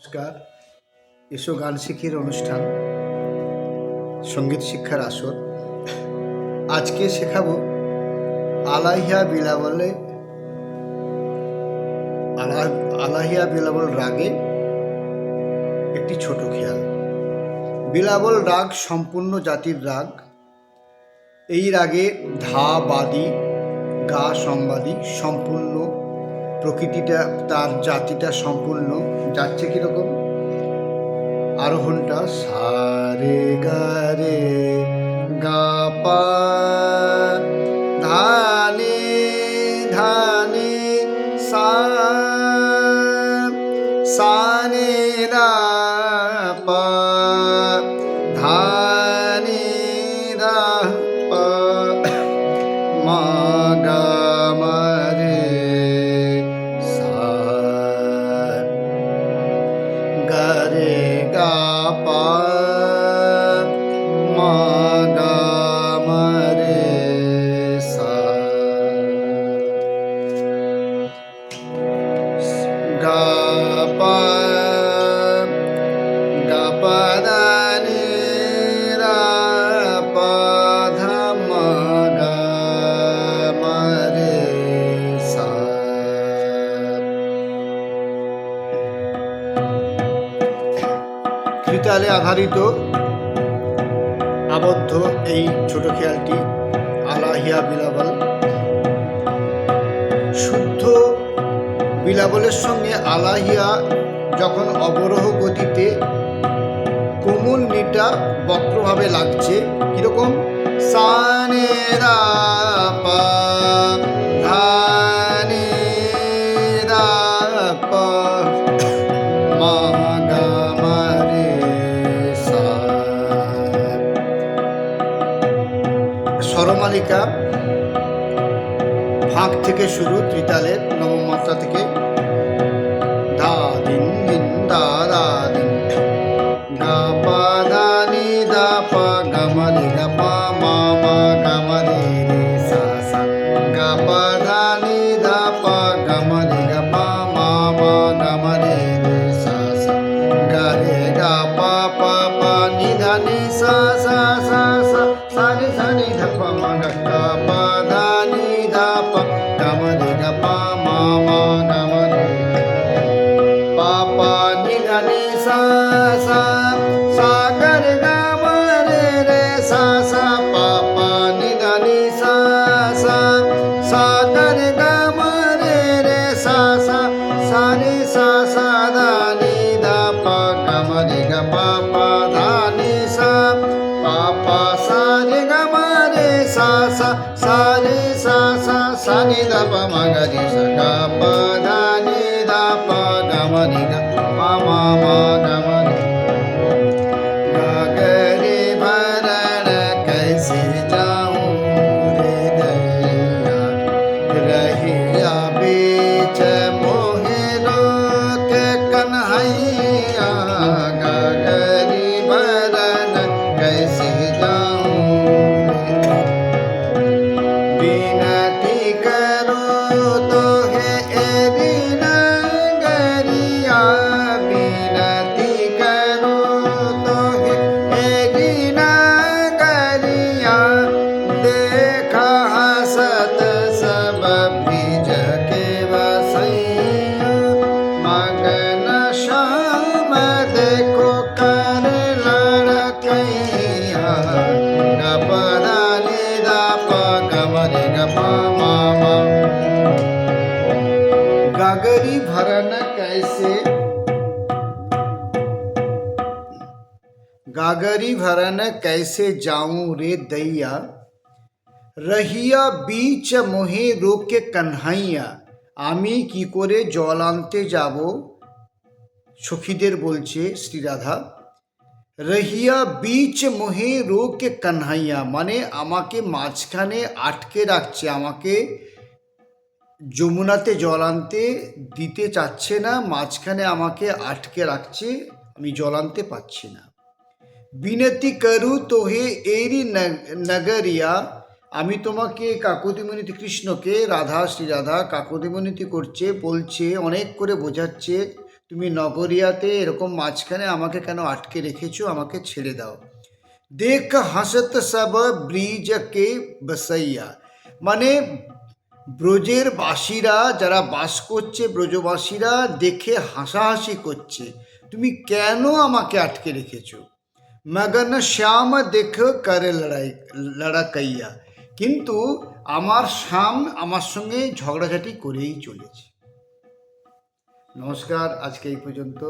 নমস্কার। এসো গান শিখির অনুষ্ঠান, সঙ্গীত শিক্ষার আসর। আজকে শেখাবো আলাহিয়া বিলাবলে আলাহিয়া বিলাবল রাগে একটি ছোট খেয়াল। বিলাবল রাগ সম্পূর্ণ জাতির রাগ। এই রাগে ধা বাদি, গা সম্বাদী, সম্পূর্ণ প্রকৃতিটা, তার জাতিটা সম্পূর্ণ। যাচ্ছে কিরকম? আরোহণটা সা রে গা রে গা পা ধা নি ধা নি সা সা নি দা পা ধা নি দা পা মা গা মা রে সা গা রে গা পা মা গা মা রে সা গা পা গা পা দা নি দা পা ধা মা গা মা রে সা। ত্রিতালে আধারিত আবদ্ধ এই ছোট খেয়ালটি আলাহিয়া বিলাবল। শুদ্ধ বিলাবলের সঙ্গে আলাহিয়া যখন অবরোহ গতিতে কোমল নিটা বক্রভাবে লাগছে, কিরকম? সা নে দা পা ধা নি দা পা মা গা মা রে সা। স্বরমালিকা ফাঁক থেকে শুরু, ত্রিতালের নবম মাত্রা থেকে ধা দিন দিন দা দা দিন গা পা দা নি দা পা গা মা রে গা পা মা মা গা মা রে রে সা সা গা পা দা নি দা পা গা মা রে গা পা মা মা গা মা রে রে সা সা গা রে গা পা পা পা নি ধা নি সা সা সা সা সা নি সা নি ধা পা মা গা পা দা নি দা পা গা মা রে গা পা মা মা গা মা রে পা পা নি ধা নি সা সা সা গা রে গা মা রে রে সা সা পা পা নি ধা নি সা সা সা গা রে গা মা রে রে সা সা সা নি সা সা দা নি দা পা গা মা রে গা পা পা ধা নি সা পা পা সা রে গা মা রে সা সা সা রে সা সা সা নি দা পা মা গা রে সা গা পা ধা নি দা পা গা মা রে গা পা মা মা গা মা রে गा ग रे भरण कैसे जाऊं रे दैया रहिया बीच मोहे रोक कन्हैया गा ग रे भरण कैसे जाऊं विनती करो तो है एरी नगरिया विनती करो तो है एरी नगरिया देखा हसत सब ब्रिज के बसैया मगन श्याम देखो कर लड़कैया गा पा दा नि दा पा गा मा रे गा पा मा मा। गागरी भरन कैसे गागरी भरन कैसे जाऊं रे दैया रहिया बीच मोहे रोके कन्हाইয়া। আমি কি করে জল আনতে যাব? সখীদের বলছে শ্রীরাধা। রহিয়া বীচ মোহে রোকে কানহাইয়া মানে আমাকে মাঝখানে আটকে রাখছে, আমাকে যমুনাতে জল আনতে দিতে চাচ্ছে না, মাঝখানে আমাকে আটকে রাখছে, আমি জল আনতে পারছি না। বিনতি করু তোহে এরি নগরিয়া আমি তোমাকে কাকুতি মিনতি, কৃষ্ণকে রাধা শ্রীরাধা কাকুতি মিনতি করছে, বলছে, অনেক করে বোঝাচ্ছে, তুমি নগরিয়াতে এরকম মাঝখানে আমাকে কেন আটকে রেখেছো? আমাকে ছেড়ে দাও। দেখ হাসত সব ব্রিজ কে বসইয়া, মানে ব্রজের বাসীরা যারা বাস করছে, ব্রজবাসীরা দেখে হাসাহাসি করছে, তুমি কেন আমাকে আটকে রেখেছো? মগন শ্যাম দেখ করে লড়াকাইয়া, কিন্তু আমার শ্যাম আমার সঙ্গে ঝগড়াঝাটি করেই চলেছে। নমস্কার, আজকে এই পর্যন্ত।